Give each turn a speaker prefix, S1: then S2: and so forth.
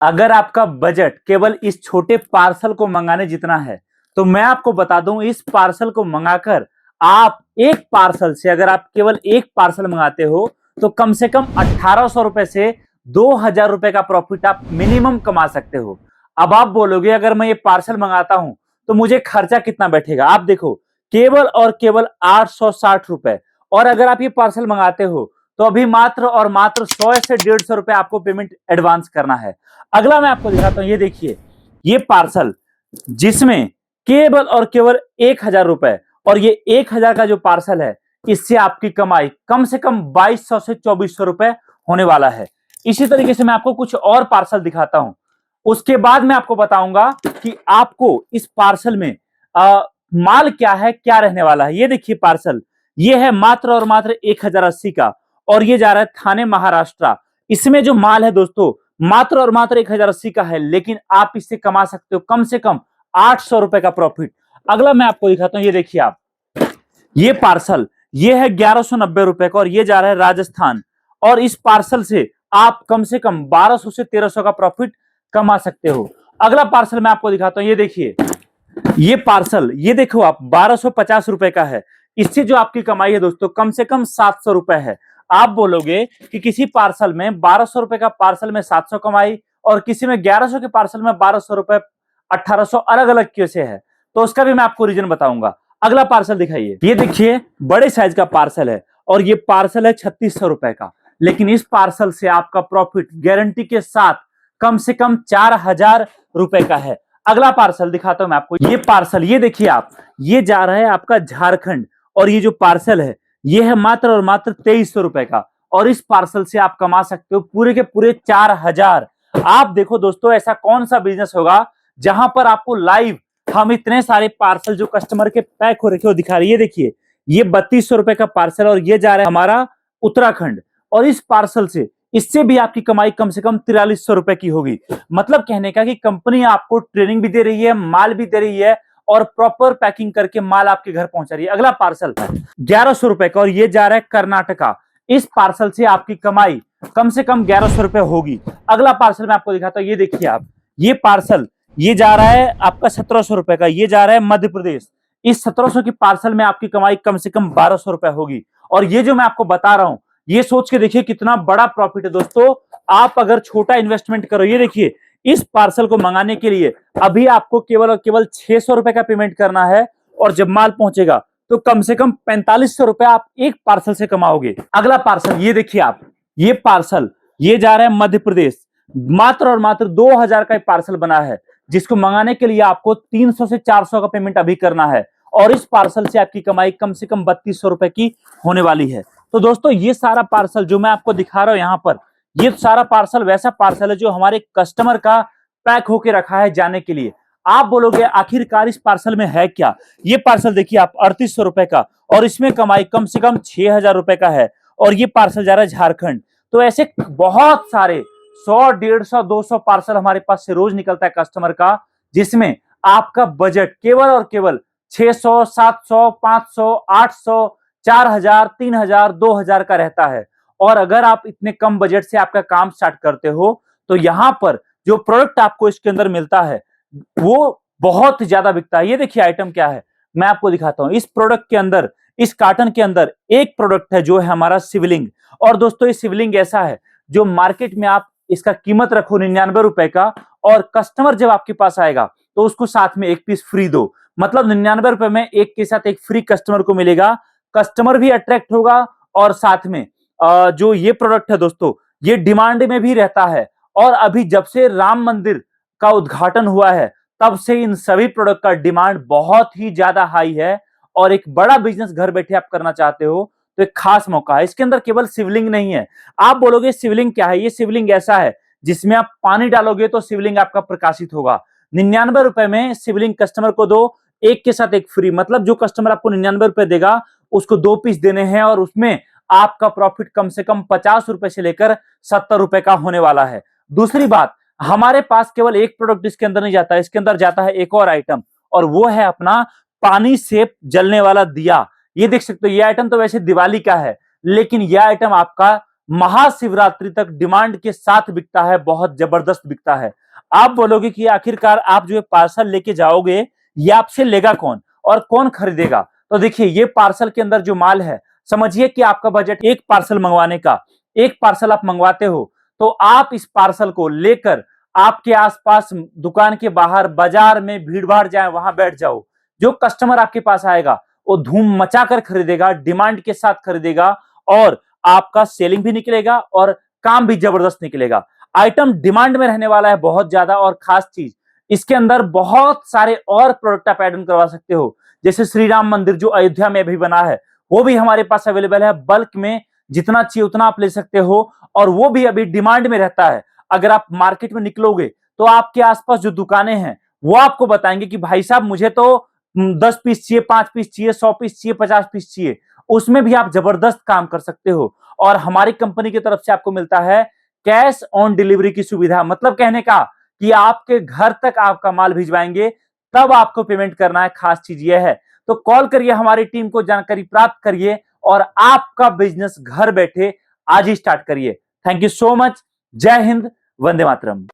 S1: अगर आपका बजट केवल इस छोटे पार्सल को मंगाने जितना है तो मैं आपको बता दूं, इस पार्सल को मंगाकर आप एक पार्सल से, अगर आप केवल एक पार्सल मंगाते हो तो कम से कम 1800 रुपए से 2000 रुपए का प्रॉफिट आप मिनिमम कमा सकते हो। अब आप बोलोगे अगर मैं ये पार्सल मंगाता हूं तो मुझे खर्चा कितना बैठेगा। आप देखो, केवल और केवल 860 रुपए। और अगर आप ये पार्सल मंगाते हो तो अभी मात्र और मात्र 100 से 150 रुपए आपको पेमेंट एडवांस करना है। अगला मैं आपको दिखाता हूं, ये देखिए, ये पार्सल जिसमें केवल और केवल 1000 रुपए, और ये 1000 का जो पार्सल है इससे आपकी कमाई कम से कम 2200 से 2400 रुपए होने वाला है। इसी तरीके से मैं आपको कुछ और पार्सल दिखाता हूं, उसके बाद मैं आपको बताऊंगा कि आपको इस पार्सल में माल क्या है, क्या रहने वाला है। ये देखिए पार्सल, ये है मात्र और मात्र 1080 का, और ये जा रहा है थाने महाराष्ट्र। इसमें जो माल है दोस्तों मात्र और मात्र 1080 का है, लेकिन आप इससे कमा सकते हो कम से कम 800 रुपए का प्रॉफिट। अगला मैं आपको दिखाता हूं, ये देखिए आप, ये पार्सल ये है 1190 रुपए का, और ये जा रहा है राजस्थान। और इस पार्सल से आप कम से कम 1200 से 1300 का प्रॉफिट कमा सकते हो। अगला पार्सल मैं आपको दिखाता हूं, ये देखिए, ये पार्सल ये देखो आप 1250 रुपए का है। इससे जो आपकी कमाई है दोस्तों कम से कम 700 रुपए है। आप बोलोगे कि किसी पार्सल में 1200 रुपए का पार्सल में 700 कमाई, और किसी में 1100 के पार्सल में 1200 रुपए 1800, अलग अलग कैसे है, तो उसका भी मैं आपको रीजन बताऊंगा। अगला पार्सल दिखाइए, ये देखिए बड़े साइज का पार्सल है, और ये पार्सल है 3600 रुपए का, लेकिन इस पार्सल से आपका प्रॉफिट गारंटी के साथ कम से कम 4000 रुपए का है। अगला पार्सल दिखाता हूं मैं आपको, ये पार्सल ये देखिए आप, ये जा रहा है आपका झारखंड, और ये जो पार्सल है ये है मात्र और मात्र 2300 रुपए का, और इस पार्सल से आप कमा सकते हो पूरे के पूरे 4000। आप देखो दोस्तों, ऐसा कौन सा बिजनेस होगा जहां पर आपको लाइव हम इतने सारे पार्सल जो कस्टमर के पैक हो रखे हो दिखा रहे हैं। ये देखिए, ये 3200 रुपए का पार्सल, और ये जा रहा है हमारा उत्तराखंड, और इस पार्सल से इससे भी आपकी कमाई कम से कम 4300 रुपए की होगी। मतलब कहने का कि कंपनी आपको ट्रेनिंग भी दे रही है, माल भी दे रही है, और प्रॉपर पैकिंग करके माल आपके घर पहुंचा रही है। अगला पार्सल 1100 रुपए का, और ये जा रहा है कर्नाटका। इस पार्सल से आपकी कमाई कम से कम 1100 रुपए होगी। अगला पार्सल मैं आपको दिखाता हूं, ये देखिए आप, ये पार्सल ये जा रहा है आपका 1700 रुपए का, ये जा रहा है मध्य प्रदेश। इस 1700 की पार्सल में आपकी कमाई कम से कम 1200 रुपए होगी। और ये जो मैं आपको बता रहा हूं, ये सोच के देखिए कितना बड़ा प्रॉफिट है दोस्तों। आप अगर छोटा इन्वेस्टमेंट करो, ये देखिए, इस पार्सल को मंगाने के लिए अभी आपको केवल और केवल 600 रुपए का पेमेंट करना है, और जब माल पहुंचेगा तो कम से कम 4500 रुपए आप एक पार्सल से कमाओगे। अगला पार्सल ये देखिए आप, ये पार्सल ये जा रहा है मध्य प्रदेश। मात्र और मात्र 2000 का पार्सल बना है, जिसको मंगाने के लिए आपको 300 से 400 का पेमेंट अभी करना है, और इस पार्सल से आपकी कमाई कम से कम 3200 रुपए की होने वाली है। तो दोस्तों, ये सारा पार्सल जो मैं आपको दिखा रहा हूं यहां पर, ये सारा पार्सल वैसा पार्सल है जो हमारे कस्टमर का पैक होके रखा है जाने के लिए। आप बोलोगे आखिरकार इस पार्सल में है क्या। ये पार्सल देखिए आप 3800 रुपए का, और इसमें कमाई कम से कम 6000 रुपए का है, और ये पार्सल जा रहा है झारखंड। तो ऐसे बहुत सारे 100 150 200 पार्सल हमारे पास से रोज निकलता है कस्टमर का, जिसमें आपका बजट केवल और केवल 600 700 500 800 4000 3000 2000 का रहता है। और अगर आप इतने कम बजट से आपका काम स्टार्ट करते हो तो यहां पर जो प्रोडक्ट आपको इसके अंदर मिलता है वो बहुत ज्यादा बिकता है। ये देखिए आइटम क्या है, मैं आपको दिखाता हूं। इस प्रोडक्ट के अंदर, इस कार्टन के अंदर एक प्रोडक्ट है जो है हमारा शिवलिंग। और दोस्तों, ये शिवलिंग ऐसा है जो मार्केट में आप इसका कीमत रखो 99 रुपए का, और कस्टमर जब आपके पास आएगा तो उसको साथ में एक पीस फ्री दो। मतलब 99 रुपए में एक के साथ एक फ्री कस्टमर को मिलेगा। कस्टमर भी अट्रैक्ट होगा, और साथ में जो ये प्रोडक्ट है दोस्तों, ये डिमांड में भी रहता है। और अभी जब से राम मंदिर का उद्घाटन हुआ है तब से इन सभी प्रोडक्ट का डिमांड बहुत ही ज्यादा हाई है। और एक बड़ा बिजनेस घर बैठे आप करना चाहते हो तो एक खास मौका है। इसके अंदर केवल शिवलिंग नहीं है। आप बोलोगे शिवलिंग क्या है, ये शिवलिंग ऐसा है जिसमें आप पानी डालोगे तो शिवलिंग आपका प्रकाशित होगा। 99 रुपए में शिवलिंग कस्टमर को दो, एक के साथ एक फ्री। मतलब जो कस्टमर आपको 99 रुपए देगा उसको 2 पीस देने हैं, और उसमें आपका प्रॉफिट कम से कम 50 रुपए से लेकर 70 रुपए का होने वाला है। दूसरी बात, हमारे पास केवल एक प्रोडक्ट इसके अंदर नहीं जाता है, इसके अंदर जाता है एक और आइटम, और वो है अपना पानी से जलने वाला दिया। ये देख सकते हो, ये आइटम तो वैसे दिवाली का है, लेकिन यह आइटम आपका महाशिवरात्रि तक डिमांड के साथ बिकता है, बहुत जबरदस्त बिकता है। आप बोलोगे कि आखिरकार आप जो पार्सल लेके जाओगे ये आपसे लेगा कौन और कौन खरीदेगा? तो देखिए, ये पार्सल के अंदर जो माल है, समझिए कि आपका बजट एक पार्सल मंगवाने का, एक पार्सल आप मंगवाते हो, तो आप इस पार्सल को लेकर आपके आसपास दुकान के बाहर बाजार में भीड़ भाड़ जाए, वहां बैठ जाओ। जो कस्टमर आपके पास आएगा वो धूम मचाकर खरीदेगा, डिमांड के साथ खरीदेगा, और आपका सेलिंग भी निकलेगा और काम भी जबरदस्त निकलेगा। आइटम डिमांड में रहने वाला है बहुत ज्यादा, और खास चीज इसके अंदर बहुत सारे और प्रोडक्ट आप ऐड ऑन करवा सकते हो। जैसे श्री राम मंदिर जो अयोध्या में अभी बना है, वो भी हमारे पास अवेलेबल है। बल्क में जितना चाहिए उतना आप ले सकते हो, और वो भी अभी डिमांड में रहता है। अगर आप मार्केट में निकलोगे तो आपके आसपास जो दुकानें हैं वो आपको बताएंगे कि भाई साहब मुझे तो 10 पीस चाहिए, 5 पीस चाहिए, 100 पीस चाहिए, 50 पीस चाहिए। उसमें भी आप जबरदस्त काम कर सकते हो। और हमारी कंपनी की तरफ से आपको मिलता है कैश ऑन डिलीवरी की सुविधा। मतलब कहने का कि आपके घर तक आपका माल भिजवाएंगे, तब आपको पेमेंट करना है। खास चीज यह है। तो कॉल करिए हमारी टीम को, जानकारी प्राप्त करिए और आपका बिजनेस घर बैठे आज ही स्टार्ट करिए। Thank you so much. जय हिंद, वंदे मातरम।